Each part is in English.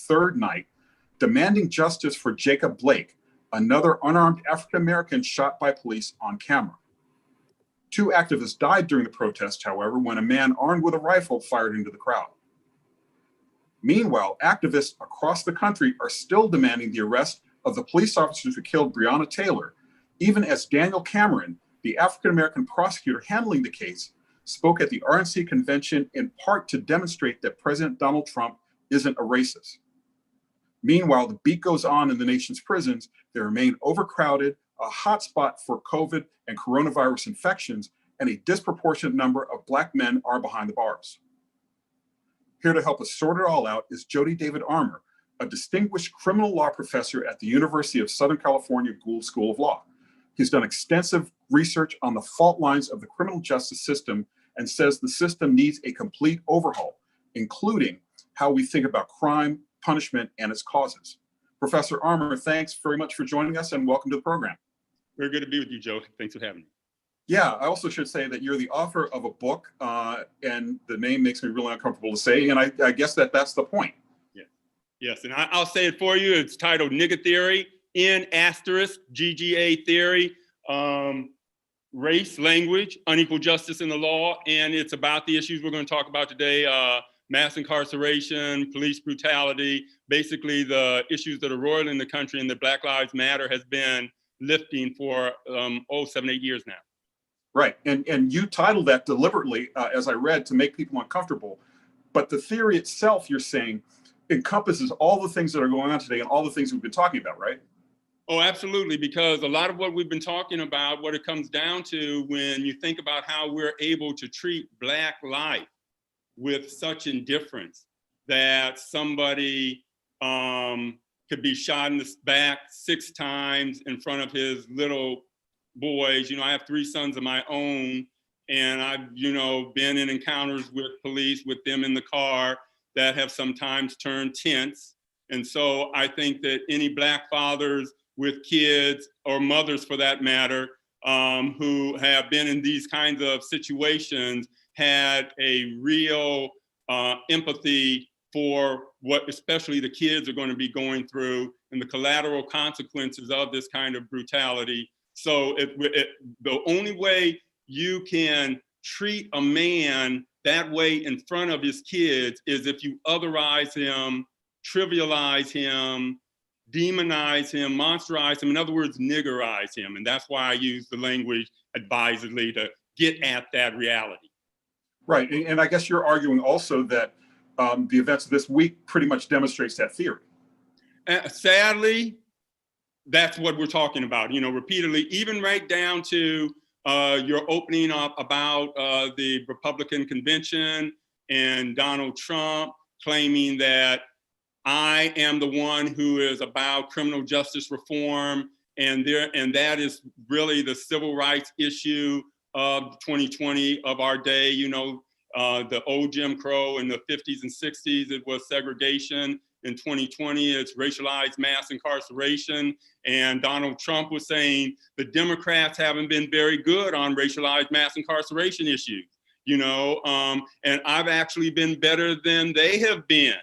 third night, demanding justice for Jacob Blake, another unarmed African-American shot by police on camera. 2 activists died during the protest, however, when a man armed with a rifle fired into the crowd. Meanwhile, activists across the country are still demanding the arrest of the police officers who killed Breonna Taylor, even as Daniel Cameron, the African-American prosecutor handling the case, spoke at the RNC convention in part to demonstrate that President Donald Trump isn't a racist. Meanwhile, the beat goes on in the nation's prisons. They remain overcrowded, a hotspot for COVID and coronavirus infections, and a disproportionate number of Black men are behind the bars. Here to help us sort it all out is Jody David Armour, a distinguished criminal law professor at the University of Southern California Gould School of Law. He's done extensive research on the fault lines of the criminal justice system and says the system needs a complete overhaul, including how we think about crime, punishment, and its causes. Professor Armour, thanks very much for joining us and welcome to the program. Very good to be with you, Joe. Thanks for having me. Yeah, I also should say that you're the author of a book, and the name makes me really uncomfortable to say, and I guess that's the point. Yeah. Yes, and I'll say it for you. It's titled Nigga Theory, N*GGA Theory, Race, Language, Unequal Justice in the Law, and it's about the issues we're going to talk about today, mass incarceration, police brutality, basically the issues that are roiling in the country and that Black Lives Matter has been lifting for 7, 8 years now. Right, and you titled that deliberately, as I read, to make people uncomfortable. But the theory itself, you're saying, encompasses all the things that are going on today and all the things we've been talking about, right? Oh, absolutely, because a lot of what we've been talking about, what it comes down to when you think about how we're able to treat Black life with such indifference that somebody could be shot in the back 6 times in front of his little boys. I have 3 sons of my own, and I've, been in encounters with police with them in the car that have sometimes turned tense. And so I think that any Black fathers with kids, or mothers for that matter, who have been in these kinds of situations had a real empathy for what especially the kids are going to be going through and the collateral consequences of this kind of brutality. So the only way you can treat a man that way in front of his kids is if you otherize him, trivialize him, demonize him, monsterize him, in other words, niggerize him. And that's why I use the language advisedly to get at that reality. Right, and I guess you're arguing also that the events of this week pretty much demonstrates that theory. Sadly, that's what we're talking about, repeatedly, even right down to your opening up about the Republican convention and Donald Trump claiming that I am the one who is about criminal justice reform, and that is really the civil rights issue of 2020 of our day. The old Jim Crow in the 50s and 60s, it was segregation. In 2020, it's racialized mass incarceration. And Donald Trump was saying the Democrats haven't been very good on racialized mass incarceration issues, and I've actually been better than they have been.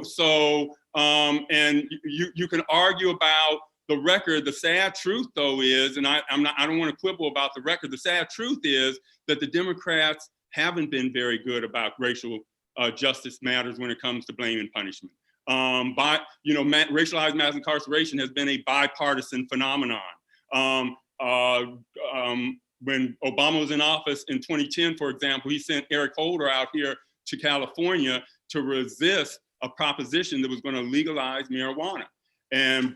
So, and you can argue about the record. The sad truth, though, is, and I don't want to quibble about the record. The sad truth is that the Democrats haven't been very good about racial justice matters when it comes to blame and punishment. Racialized mass incarceration has been a bipartisan phenomenon. When Obama was in office in 2010, for example, he sent Eric Holder out here to California to resist a proposition that was going to legalize marijuana. And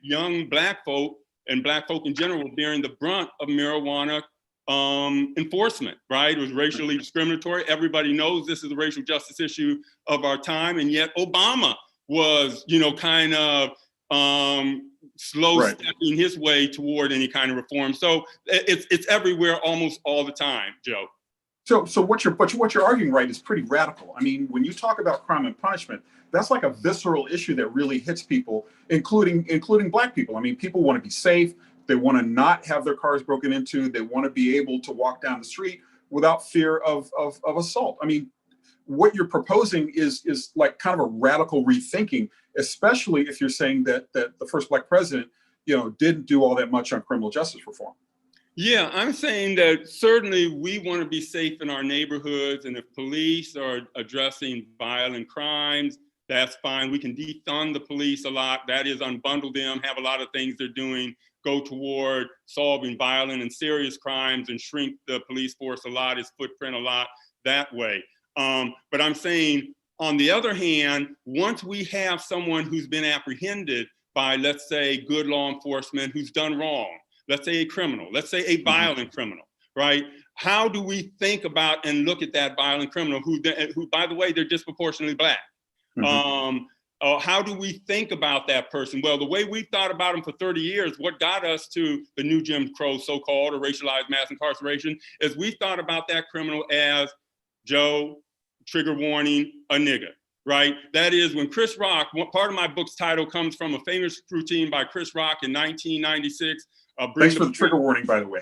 young Black folk and Black folk in general were bearing the brunt of marijuana enforcement, right? It was racially discriminatory. Everybody knows this is a racial justice issue of our time. And yet Obama was, kind of slow stepping his way toward any kind of reform. So it's everywhere almost all the time, Joe. So what you're arguing, right, is pretty radical. I mean, when you talk about crime and punishment, that's like a visceral issue that really hits people, including Black people. I mean, people want to be safe. They want to not have their cars broken into. They want to be able to walk down the street without fear of assault. I mean, what you're proposing is like kind of a radical rethinking, especially if you're saying that the first Black president, didn't do all that much on criminal justice reform. Yeah, I'm saying that certainly we want to be safe in our neighborhoods, and if police are addressing violent crimes, that's fine. We can defund the police a lot. That is, unbundle them, have a lot of things they're doing go toward solving violent and serious crimes, and shrink the police force a lot, its footprint a lot that way. But I'm saying, on the other hand, once we have someone who's been apprehended by, let's say, good law enforcement who's done wrong, let's say a criminal, let's say a violent criminal, right? How do we think about and look at that violent criminal who by the way, they're disproportionately Black? How do we think about that person? Well, the way we thought about them for 30 years, what got us to the new Jim Crow, so-called, or racialized mass incarceration, is we thought about that criminal as Joe, trigger warning, a nigga, right? That is, when Chris Rock, part of my book's title comes from a famous routine by Chris Rock in 1996. Thanks for the trigger warning, by the way.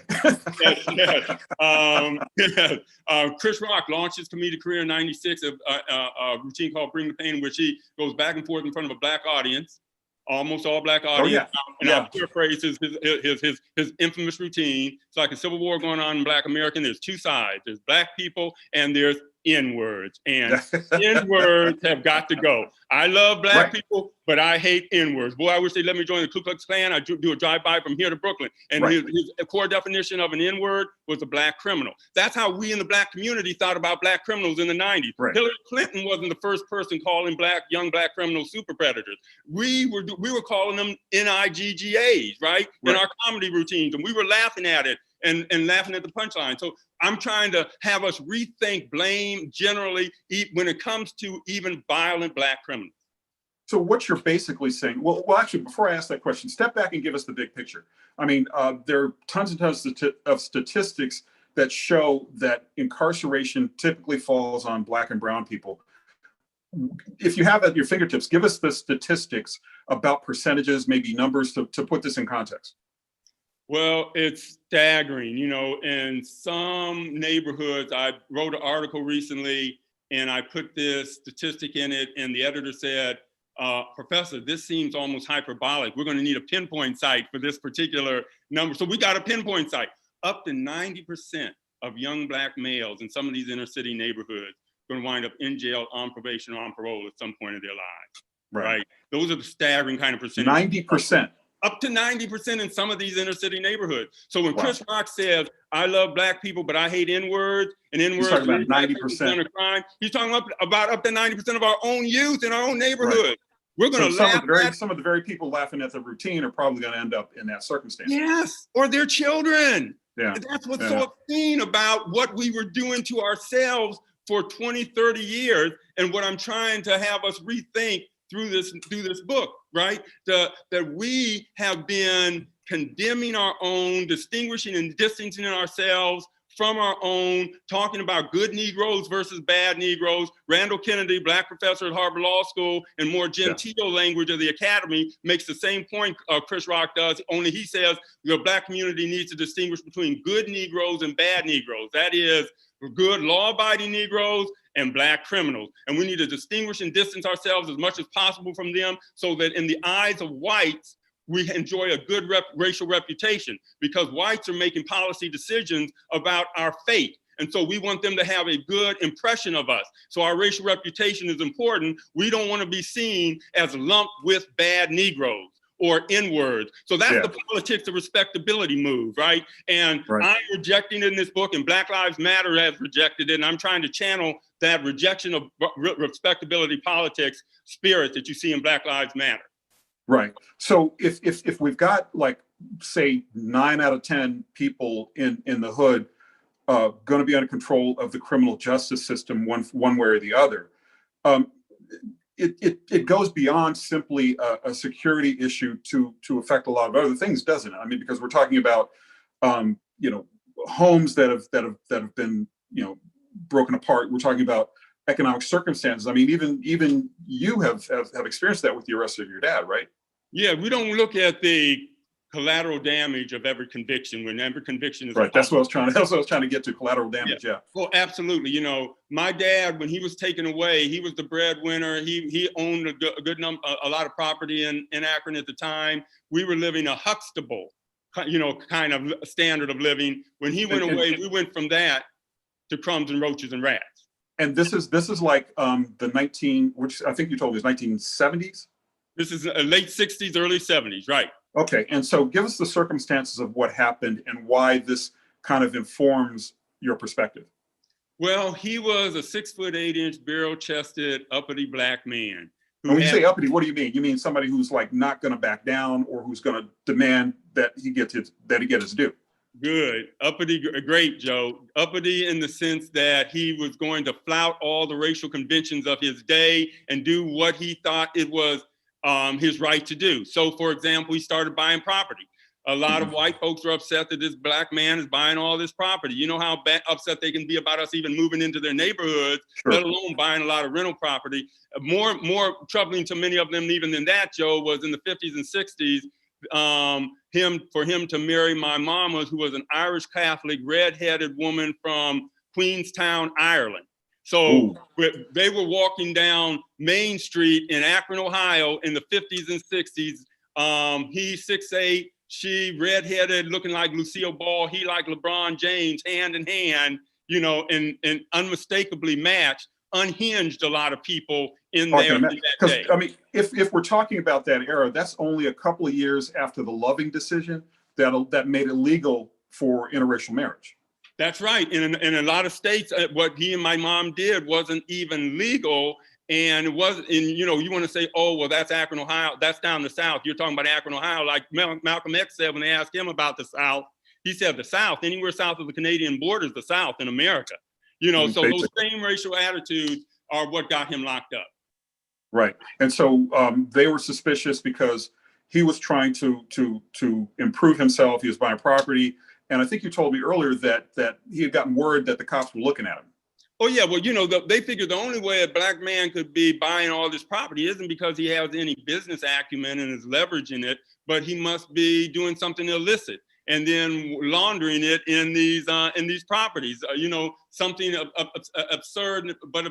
Chris Rock launched his comedic career in '96, a routine called Bring the Pain, in which he goes back and forth in front of a Black audience, almost all Black audience. I'll paraphrase his infamous routine. It's like a civil war going on in Black America. There's two sides. There's Black people and there's N-words, and N-words have got to go. I love Black people, but I hate N-words. Boy, I wish they'd let me join the Ku Klux Klan. I do a drive-by from here to Brooklyn. And his core definition of an N-word was a Black criminal. That's how we in the Black community thought about Black criminals in the 90s. Hillary Clinton wasn't the first person calling young Black criminals super predators. We were calling them NIGGAs, right? In our comedy routines, and we were laughing at it and laughing at the punchline. So I'm trying to have us rethink blame generally when it comes to even violent Black criminals. So what you're basically saying, well, actually, before I ask that question, step back and give us the big picture. I mean, there are tons and tons of statistics that show that incarceration typically falls on Black and brown people. If you have at your fingertips, give us the statistics about percentages, maybe numbers to put this in context. Well, it's staggering. In some neighborhoods, I wrote an article recently and I put this statistic in it, and the editor said, Professor, this seems almost hyperbolic. We're going to need a pinpoint site for this particular number. So we got a pinpoint site. Up to 90% of young Black males in some of these inner city neighborhoods are going to wind up in jail, on probation, or on parole at some point in their lives. Right? Those are the staggering kind of percentages. 90%. Up to 90% in some of these inner city neighborhoods. So when Chris Rock says, I love Black people, but I hate N-words, and N-words are 90% of crime, he's talking about up to 90% of our own youth in our own neighborhood. We're going to laugh at some of the very people laughing at the routine are probably going to end up in that circumstance. Yes, or their children. Yeah. That's what's so obscene about what we were doing to ourselves for 20, 30 years, and what I'm trying to have us rethink through this book, right? That we have been condemning our own, distinguishing and distancing ourselves from our own, talking about good Negroes versus bad Negroes. Randall Kennedy, Black professor at Harvard Law School, and more genteel language of the academy, makes the same point Chris Rock does, only he says the Black community needs to distinguish between good Negroes and bad Negroes. That is, good law-abiding Negroes and Black criminals. And we need to distinguish and distance ourselves as much as possible from them, so that in the eyes of whites, we enjoy a good racial reputation, because whites are making policy decisions about our fate. And so we want them to have a good impression of us. So our racial reputation is important. We don't want to be seen as lumped with bad Negroes or N-words. So that's the politics of respectability move, right? And I'm rejecting it in this book, and Black Lives Matter has rejected it, and I'm trying to channel that rejection of respectability politics spirit that you see in Black Lives Matter. Right. So if we've got, like, say 9 out of 10 people in the hood going to be under control of the criminal justice system one way or the other, it goes beyond simply a security issue to affect a lot of other things, doesn't it? I mean, because we're talking about homes that have been broken apart. We're talking about economic circumstances. I mean, even you have experienced that with the arrest of your dad, right? Yeah, we don't look at the collateral damage of every conviction when every conviction is right. That's what I was trying to. That's what I was trying to get to. Collateral damage. Yeah. Oh, absolutely. You know, my dad, when he was taken away, he was the breadwinner. He owned a lot of property in Akron at the time. We were living a Huxtable, you know, kind of standard of living. When he went away, we went from that to crumbs and roaches and rats. And this is like which I think you told me is 1970s. This is late 60s, early 70s, right? Okay, and so give us the circumstances of what happened and why this kind of informs your perspective. Well, he was a 6'8" barrel-chested, uppity black man. And when you say uppity, what do you mean? You mean somebody who's like not going to back down, or who's going to demand that he get his due? Good, uppity, great, Joe. Uppity in the sense that he was going to flout all the racial conventions of his day and do what he thought it was his right to do. So, for example, he started buying property. A lot of white folks are upset that this black man is buying all this property. You know how upset they can be about us even moving into their neighborhoods, sure, let alone buying a lot of rental property. More troubling to many of them even than that, Joe, was in the 50s and 60s, for him to marry my mama, who was an Irish Catholic, red-headed woman from Queenstown, Ireland. So they were walking down Main Street in Akron, Ohio in the 50s and 60s. He's 6'8", she red-headed, looking like Lucille Ball, he like LeBron James, hand in hand, you know, and unmistakably matched, unhinged a lot of people in there. Because I mean, if we're talking about that era, that's only a couple of years after the Loving decision that made it legal for interracial marriage. That's right. In a lot of states, what he and my mom did wasn't even legal. And it wasn't, you know, you want to say, oh, well, that's Akron, Ohio. That's down the South. You're talking about Akron, Ohio. Like Malcolm X said when they asked him about the South, he said the South, anywhere south of the Canadian border is the South in America. You know, so those same racial attitudes are what got him locked up. Right. And so they were suspicious because he was trying to improve himself. He was buying property. And I think you told me earlier that he had gotten word that the cops were looking at him. Oh, yeah. Well, you know, they figured the only way a black man could be buying all this property isn't because he has any business acumen and is leveraging it, but he must be doing something illicit and then laundering it in these properties. You know, something absurd but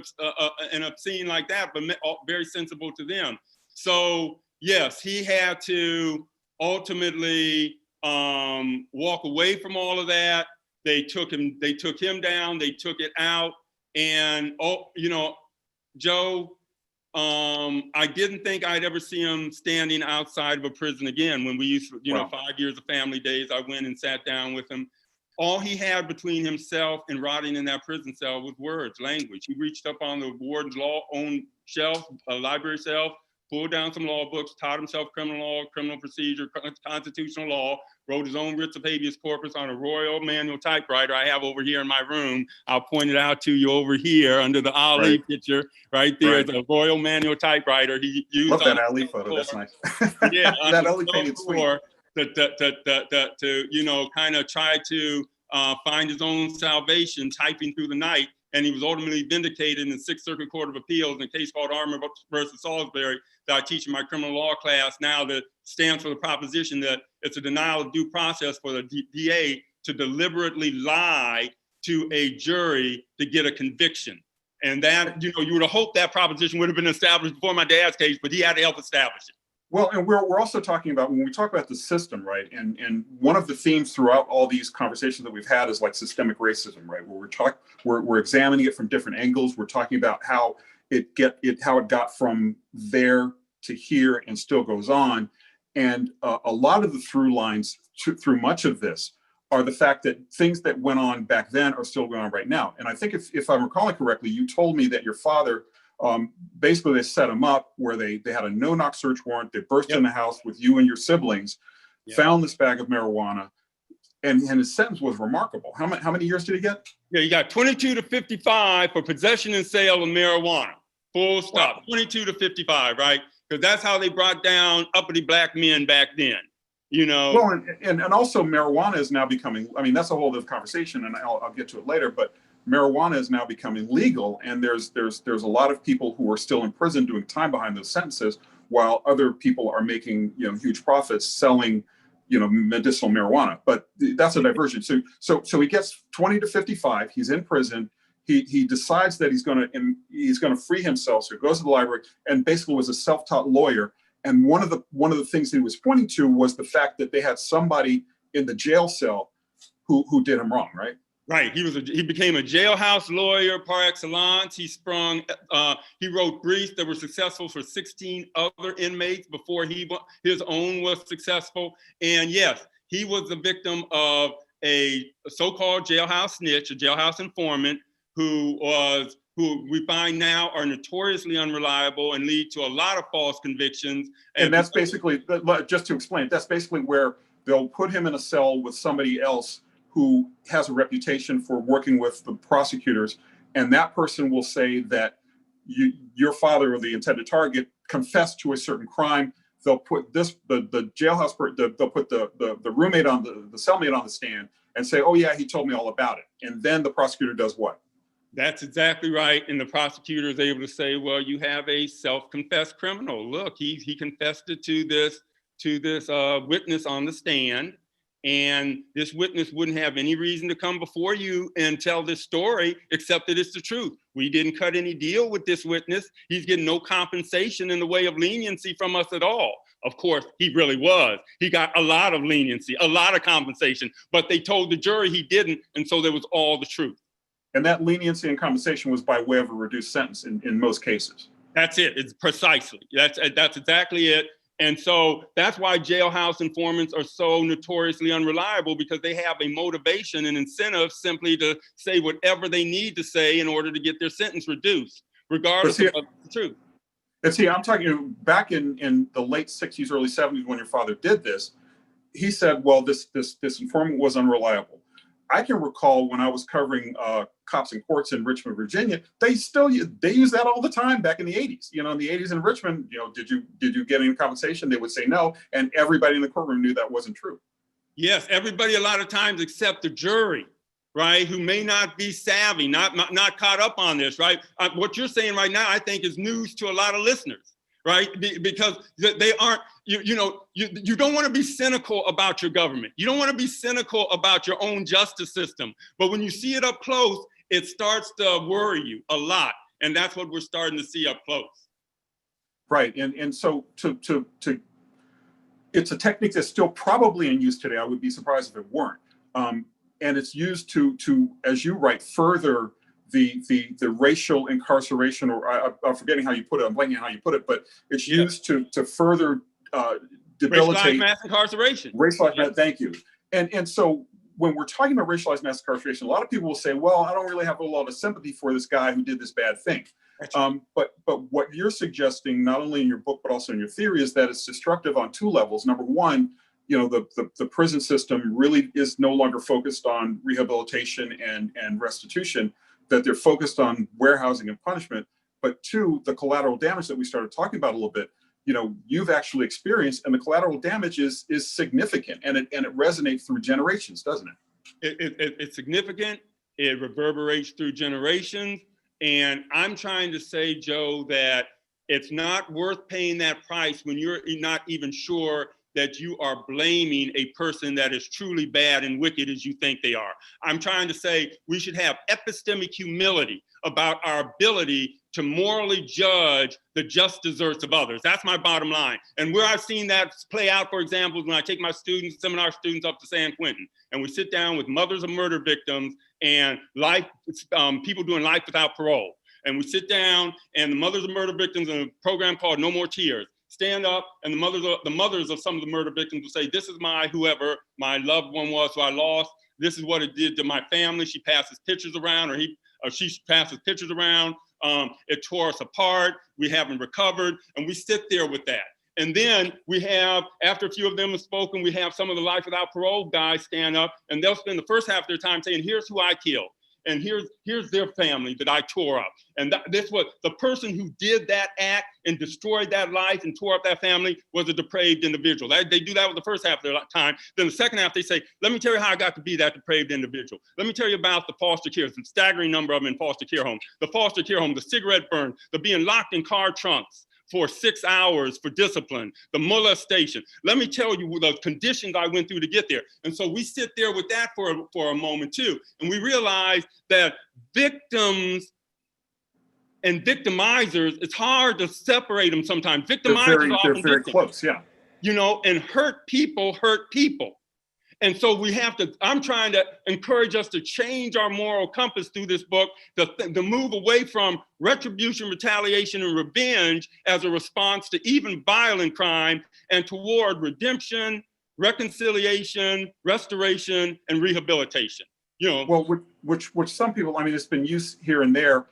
and obscene like that, but very sensible to them. So, yes, he had to ultimately walk away from all of that. They took him down, they took it out. And, you know, Joe, I didn't think I'd ever see him standing outside of a prison again. When we used to, you know, 5 years of family days, I went and sat down with him. All he had between himself and rotting in that prison cell was words, language. He reached up on the warden's own shelf, a library shelf, pulled down some law books, taught himself criminal law, criminal procedure, constitutional law, wrote his own writs of habeas corpus on a Royal manual typewriter I have over here in my room. I'll point it out to you over here under the Ali picture. Right there is a Royal manual typewriter he used. Love that Ali photo. That's nice. Yeah, that Ali painted sweet. To you know, kind of try to find his own salvation, typing through the night. And he was ultimately vindicated in the Sixth Circuit Court of Appeals in a case called Armour versus Salisbury that I teach in my criminal law class now, that stands for the proposition that it's a denial of due process for the DA to deliberately lie to a jury to get a conviction. And that, you know, you would have hoped that proposition would have been established before my dad's case, but he had to help establish it. Well, and we're also talking about, when we talk about the system, right? And one of the themes throughout all these conversations that we've had is like systemic racism, right? Where we're examining it from different angles. We're talking about how it got from there to here and still goes on. And a lot of the through lines through much of this are the fact that things that went on back then are still going on right now. And I think if I'm recalling correctly, you told me that your father, basically they set him up where they had a no-knock search warrant. They burst in the house with you and your siblings, found this bag of marijuana, and his sentence was remarkable. How many years did he get? Yeah, he got 22 to 55 for possession and sale of marijuana. Full stop. Wow. 22 to 55, right? Because that's how they brought down uppity black men back then. You know. Well, and also marijuana is now becoming, I mean, that's a whole other conversation, and I'll get to it later, but marijuana is now becoming legal, and there's a lot of people who are still in prison doing time behind those sentences, while other people are making, you know, huge profits selling medicinal marijuana. But that's a diversion. So he gets 20 to 55. He's in prison. He decides that he's going to free himself. So he goes to the library and basically was a self-taught lawyer. And one of the things he was pointing to was the fact that they had somebody in the jail cell who did him wrong, right? Right. He became a jailhouse lawyer par excellence. He wrote briefs that were successful for 16 other inmates before his own was successful. And yes, he was the victim of a so-called jailhouse snitch, a jailhouse informant, who we find now are notoriously unreliable and lead to a lot of false convictions. And that's basically, just to explain, that's basically where they'll put him in a cell with somebody else who has a reputation for working with the prosecutors. And that person will say that your father or the intended target confessed to a certain crime. They'll put the jailhouse, they'll put the roommate on the cellmate on the stand and say, oh yeah, he told me all about it. And then the prosecutor does what? That's exactly right. And the prosecutor is able to say, well, you have a self-confessed criminal. Look, he confessed it to this witness on the stand. And this witness wouldn't have any reason to come before you and tell this story, except that it's the truth. We didn't cut any deal with this witness. He's getting no compensation in the way of leniency from us at all. Of course, he really was. He got a lot of leniency, a lot of compensation, but they told the jury he didn't. And so there was all the truth. And that leniency and compensation was by way of a reduced sentence in most cases. That's it. It's precisely. That's exactly it. And so that's why jailhouse informants are so notoriously unreliable, because they have a motivation and incentive simply to say whatever they need to say in order to get their sentence reduced, regardless of the truth. And see, I'm talking back in the late 60s, early 70s, when your father did this, he said, well, this informant was unreliable. I can recall when I was covering cops and courts in Richmond, Virginia, they use that all the time back in the 80s. In the 80s in Richmond, did you get any compensation? They would say no, and everybody in the courtroom knew that wasn't true. Yes, everybody a lot of times except the jury, right, who may not be savvy, not caught up on this, right? What you're saying right now, I think, is news to a lot of listeners, right? Because they aren't, you don't want to be cynical about your government. You don't want to be cynical about your own justice system. But when you see it up close, it starts to worry you a lot. And that's what we're starting to see up close. Right. And so it's a technique that's still probably in use today. I would be surprised if it weren't. And it's used to, as you write, further the racial incarceration, or I'm forgetting how you put it. I'm blanking on how you put it, but it's used to further debilitate racialized mass incarceration. Thank you. And so when we're talking about racialized mass incarceration, a lot of people will say, well, I don't really have a lot of sympathy for this guy who did this bad thing. But what you're suggesting, not only in your book, but also in your theory, is that it's destructive on two levels. Number one, the prison system really is no longer focused on rehabilitation and restitution, that they're focused on warehousing and punishment. But two, the collateral damage that we started talking about a little bit, you've actually experienced, and the collateral damage is significant, and it resonates through generations, doesn't it? It's significant. It reverberates through generations. And I'm trying to say, Joe, that it's not worth paying that price when you're not even sure that you are blaming a person that is truly bad and wicked as you think they are. I'm trying to say we should have epistemic humility about our ability to morally judge the just deserts of others. That's my bottom line. And where I've seen that play out, for example, is when I take my seminar students up to San Quentin, and we sit down with mothers of murder victims and people doing life without parole. And we sit down, and the mothers of murder victims in a program called No More Tears stand up, and the mothers of some of the murder victims will say, this is whoever my loved one was who I lost. This is what it did to my family. She passes pictures around, or she passes pictures around. It tore us apart. We haven't recovered. And we sit there with that. And then we have, after a few of them have spoken, we have some of the life without parole guys stand up, and they'll spend the first half of their time saying, here's who I killed. And here's their family that I tore up. And this was the person who did that act and destroyed that life and tore up that family was a depraved individual. They do that with the first half of their time. Then the second half, they say, let me tell you how I got to be that depraved individual. Let me tell you about the foster care, the staggering number of them in foster care homes, the foster care home, the cigarette burn, the being locked in car trunks for 6 hours for discipline, the molestation. Let me tell you the conditions I went through to get there. And so we sit there with that for a moment too. And we realize that victims and victimizers, it's hard to separate them sometimes. Victimizers are They're often very victims, close, yeah. you know, and hurt people hurt people. And so we have to, I'm trying to encourage us to change our moral compass through this book, to move away from retribution, retaliation, and revenge as a response to even violent crime, and toward redemption, reconciliation, restoration, and rehabilitation. You know, well, which some people, I mean, it's been used here and there.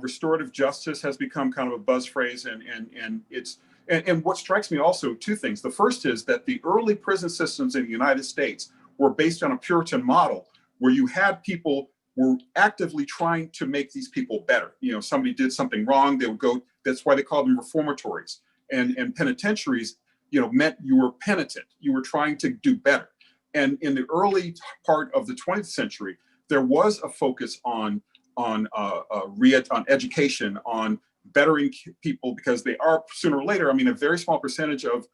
Restorative justice has become kind of a buzz phrase, and what strikes me also, two things. The first is that the early prison systems in the United States were based on a Puritan model where you had people were actively trying to make these people better. You know, somebody did something wrong, they would go, that's why they called them reformatories. And penitentiaries, you know, meant you were penitent, you were trying to do better. And in the early part of the 20th century, there was a focus on education, on bettering people, because they are sooner or later, I mean, a very small percentage of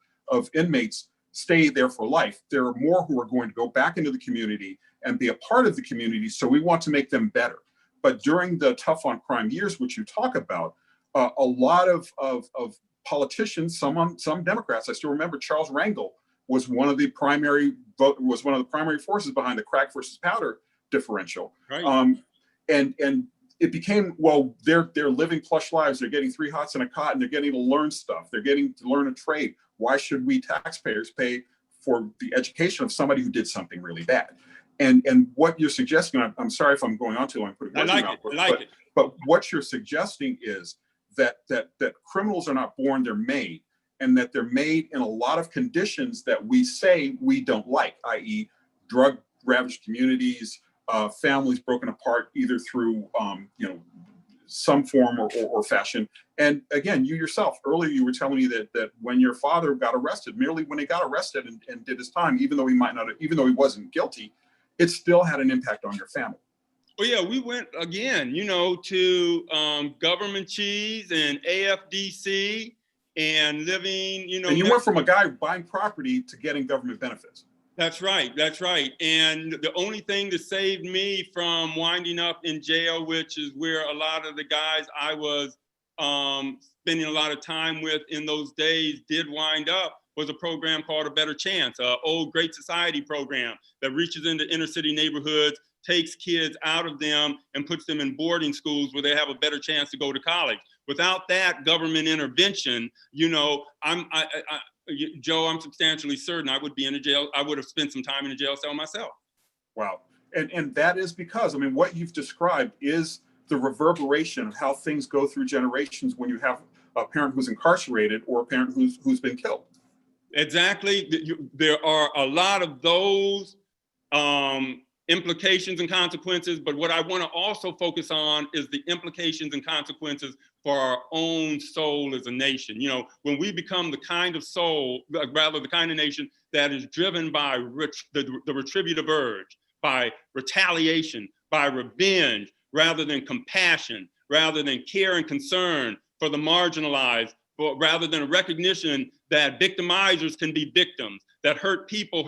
inmates stay there for life. There are more who are going to go back into the community and be a part of the community. So we want to make them better. But during the tough on crime years, which you talk about, a lot of politicians, some Democrats, I still remember Charles Rangel was one of the primary forces behind the crack versus powder differential. right. And it became, well, they're living plush lives. They're getting 3 hots and a cot, and they're getting to learn stuff. They're getting to learn a trade. Why should we taxpayers pay for the education of somebody who did something really bad? And what you're suggesting, I'm sorry if I'm going on too long, but what you're suggesting is that criminals are not born, they're made, and that they're made in a lot of conditions that we say we don't like, i.e. drug ravaged communities, families broken apart either through some form or fashion. And again, you yourself, earlier you were telling me that when your father got arrested, merely when he got arrested and did his time, even though he wasn't guilty, it still had an impact on your family. Well, yeah, we went again, you know, to government cheese and AFDC and living, you know. And you went from a guy buying property to getting government benefits. That's right. That's right. And the only thing that saved me from winding up in jail, which is where a lot of the guys I was spending a lot of time with in those days did wind up, was a program called A Better Chance, an old Great Society program that reaches into inner city neighborhoods, takes kids out of them and puts them in boarding schools where they have a better chance to go to college. Without that government intervention, you know, Joe, I'm substantially certain I would be in a jail. I would have spent some time in a jail cell myself. Wow. And that is because, I mean, what you've described is the reverberation of how things go through generations when you have a parent who's incarcerated or a parent who's been killed. Exactly. There are a lot of those implications and consequences, but what I want to also focus on is the implications and consequences for our own soul as a nation. You know, when we become the kind of soul, rather the kind of nation that is driven by the retributive urge, by retaliation, by revenge, rather than compassion, rather than care and concern for the marginalized, but rather than a recognition that victimizers can be victims, that hurt people,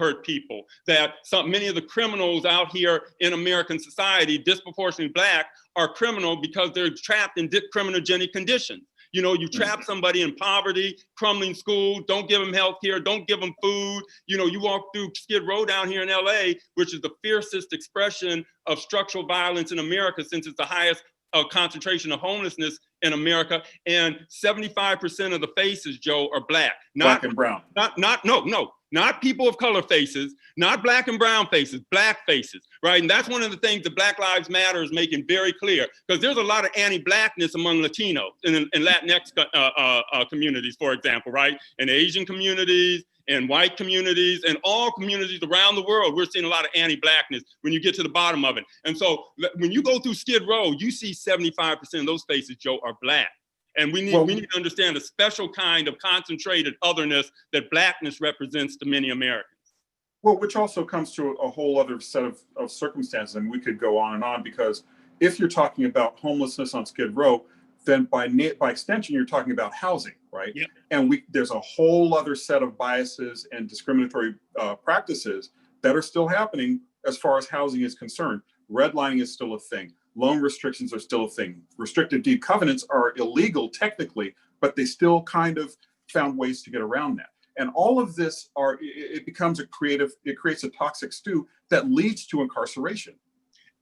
that many of the criminals out here in American society, disproportionately Black, are criminal because they're trapped in criminogenic conditions. You know, you trap somebody in poverty, crumbling school, don't give them health care, don't give them food. You know, you walk through Skid Row down here in LA, which is the fiercest expression of structural violence in America since it's the highest concentration of homelessness in America, and 75% of the faces, Joe, are Black. Black and brown. Not people of color faces, not Black and brown faces, Black faces, right? And that's one of the things that Black Lives Matter is making very clear, because there's a lot of anti-Blackness among Latinos and Latinx communities, for example, right? And Asian communities, and white communities, and all communities around the world, we're seeing a lot of anti-Blackness when you get to the bottom of it. And so when you go through Skid Row, you see 75% of those faces, Joe, are Black. And we need to understand a special kind of concentrated otherness that Blackness represents to many Americans. Well, which also comes to a whole other set of circumstances, and we could go on and on, because if you're talking about homelessness on Skid Row, then by extension, you're talking about housing, right? Yeah. And there's a whole other set of biases and discriminatory practices that are still happening as far as housing is concerned. Redlining is still a thing. Loan restrictions are still a thing. Restrictive deed covenants are illegal technically, but they still kind of found ways to get around that. And all of this it creates a toxic stew that leads to incarceration.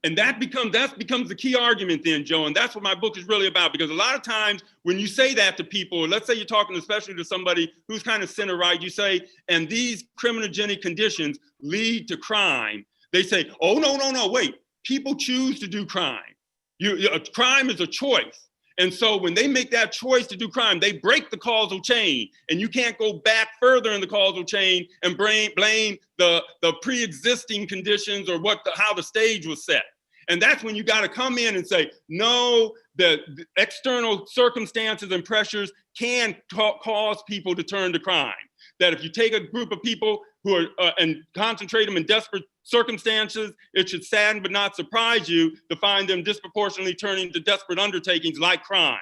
And that becomes the key argument then, Joe. And that's what my book is really about. Because a lot of times when you say that to people, let's say you're talking especially to somebody who's kind of center right, you say, and these criminogenic conditions lead to crime. They say, oh, no, wait. People choose to do crime. Crime is a choice. And so when they make that choice to do crime, they break the causal chain. And you can't go back further in the causal chain and blame the pre-existing conditions or how the stage was set. And that's when you got to come in and say, no, the external circumstances and pressures can cause people to turn to crime. That if you take a group of people who are and concentrate them in desperate circumstances, it should sadden but not surprise you to find them disproportionately turning to desperate undertakings like crime.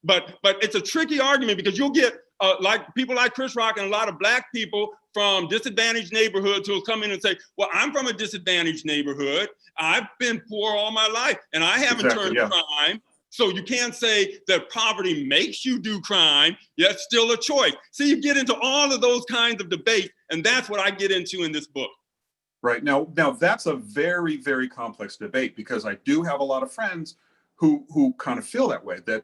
But it's a tricky argument because you'll get like people like Chris Rock and a lot of Black people from disadvantaged neighborhoods who will come in and say, well, I'm from a disadvantaged neighborhood. I've been poor all my life and I haven't turned to crime. So you can't say that poverty makes you do crime, yet still a choice. See, you get into all of those kinds of debates, and that's what I get into in this book. Right. Now that's a very, very complex debate because I do have a lot of friends who kind of feel that way, that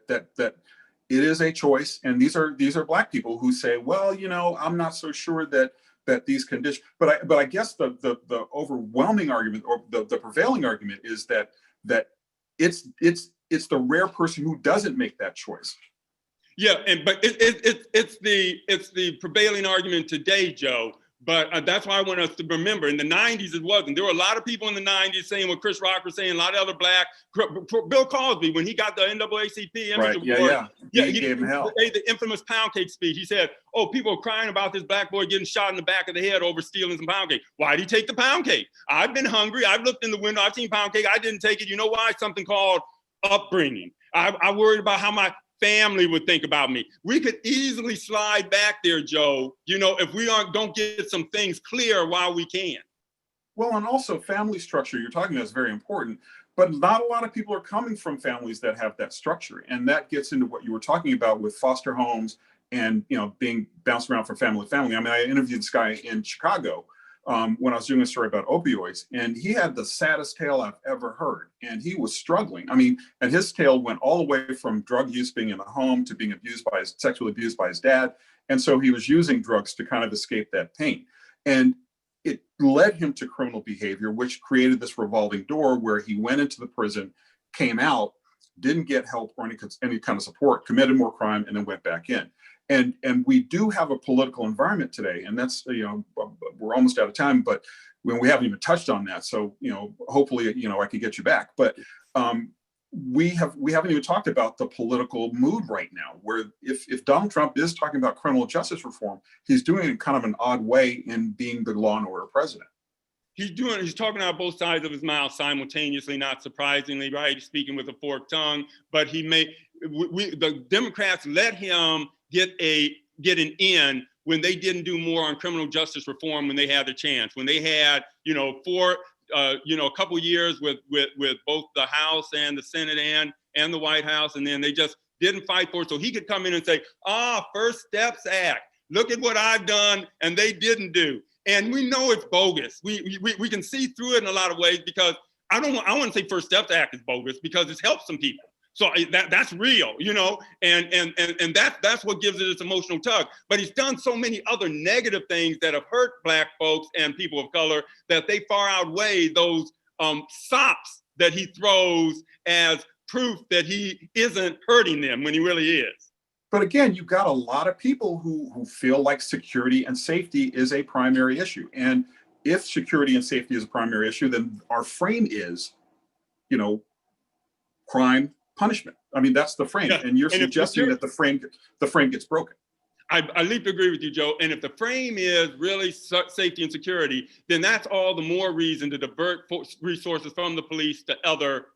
it is a choice. And these are Black people who say, well, I'm not so sure that these conditions, but I guess the overwhelming argument or the prevailing argument is that it's the rare person who doesn't make that choice. Yeah, but it's the prevailing argument today, Joe. But that's why I want us to remember, in the 90s, it wasn't. There were a lot of people in the 90s saying what Chris Rock was saying, a lot of other Black, Bill Cosby, when he got the NAACP right. Award, he gave him hell. The infamous pound cake speech. He said, oh, people are crying about this Black boy getting shot in the back of the head over stealing some pound cake. Why did he take the pound cake? I've been hungry. I've looked in the window. I've seen pound cake. I didn't take it. You know why? Something called upbringing. I worried about how my family would think about me. We could easily slide back there, Joe, if we don't get some things clear while we can. Well, and also family structure you're talking about is very important, but not a lot of people are coming from families that have that structure. And that gets into what you were talking about with foster homes and, being bounced around from family to family. I mean, I interviewed this guy in Chicago when I was doing a story about opioids, and he had the saddest tale I've ever heard. And he was struggling. I mean, and his tale went all the way from drug use, being in the home, to being sexually abused by his dad. And so he was using drugs to kind of escape that pain. And it led him to criminal behavior, which created this revolving door where he went into the prison, came out, didn't get help or any kind of support, committed more crime, and then went back in. And we do have a political environment today, and that's, we're almost out of time, but when we haven't even touched on that. So, hopefully, I can get you back. But we haven't even talked about the political mood right now, where if Donald Trump is talking about criminal justice reform, he's doing it in kind of an odd way in being the law and order president. He's talking out both sides of his mouth simultaneously, not surprisingly, right? He's speaking with a forked tongue, but the Democrats let him get an in when they didn't do more on criminal justice reform when they had the chance, when they had, a couple years with both the House and the Senate and the White House, and then they just didn't fight for it. So he could come in and say, First Steps Act, look at what I've done, and they didn't do. And we know it's bogus. We can see through it in a lot of ways because I want to say First Steps Act is bogus because it's helped some people. So that's real, and that's what gives it its emotional tug. But he's done so many other negative things that have hurt Black folks and people of color that they far outweigh those sops that he throws as proof that he isn't hurting them when he really is. But again, you've got a lot of people who feel like security and safety is a primary issue. And if security and safety is a primary issue, then our frame is, crime, punishment. I mean, that's the frame. Yeah. And you're suggesting that the frame gets broken. I leap to agree with you, Joe. And if the frame is really safety and security, then that's all the more reason to divert resources from the police to other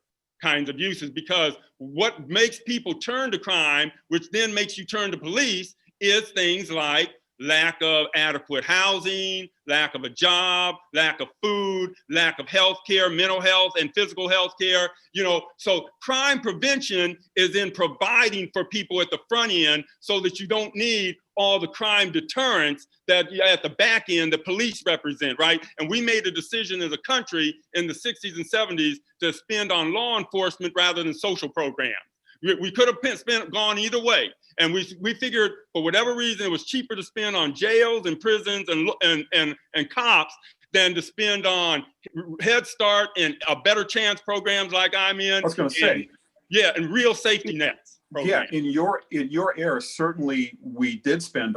kinds of uses, because what makes people turn to crime, which then makes you turn to police, is things like lack of adequate housing, lack of a job, lack of food, lack of health care, mental health and physical health care. So crime prevention is in providing for people at the front end so that you don't need all the crime deterrence that at the back end the police represent, right? And we made a decision as a country in the 60s and 70s to spend on law enforcement rather than social programs. We could have gone either way. And we figured for whatever reason, it was cheaper to spend on jails and prisons and cops than to spend on Head Start and a Better Chance programs like I'm in. I was going to say. And real safety nets. Programs. Yeah, in your era, certainly we did spend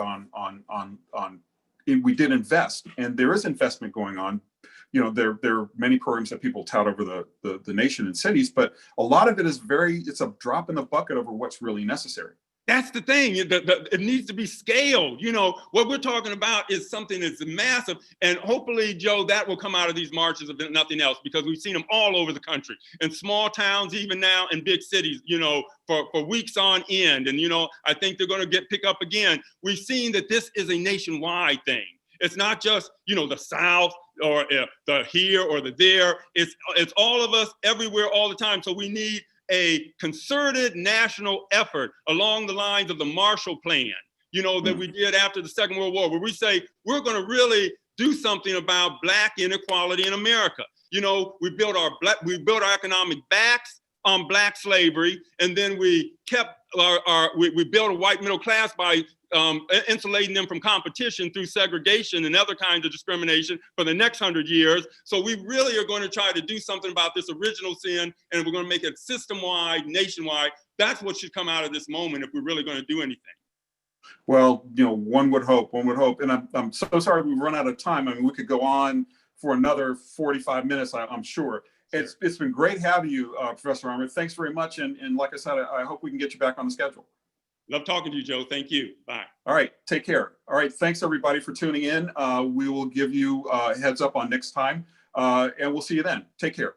we did invest, and there is investment going on. There are many programs that people tout over the nation and cities, but a lot of it is it's a drop in the bucket over what's really necessary. That's the thing. It needs to be scaled. What we're talking about is something that's massive. And hopefully, Joe, that will come out of these marches if nothing else, because we've seen them all over the country, in small towns, even now in big cities, for weeks on end. And, I think they're going to pick up again. We've seen that this is a nationwide thing. It's not just, the South or the here or the there. It's all of us everywhere all the time. So we need a concerted national effort along the lines of the Marshall Plan, that we did after the Second World War, where we say we're going to really do something about Black inequality in America. We built our economic backs on Black slavery, and then we kept we built a white middle class by insulating them from competition through segregation and other kinds of discrimination for the next 100 years. So we really are going to try to do something about this original sin, and we're going to make it system-wide, nationwide. That's what should come out of this moment if we're really going to do anything. Well, one would hope, and I'm so sorry we've run out of time. I mean, we could go on for another 45 minutes, I'm sure. It's been great having you, Professor Armour. Thanks very much. And like I said, I hope we can get you back on the schedule. Love talking to you, Joe. Thank you. Bye. All right. Take care. All right. Thanks, everybody, for tuning in. We will give you a heads up on next time, and we'll see you then. Take care.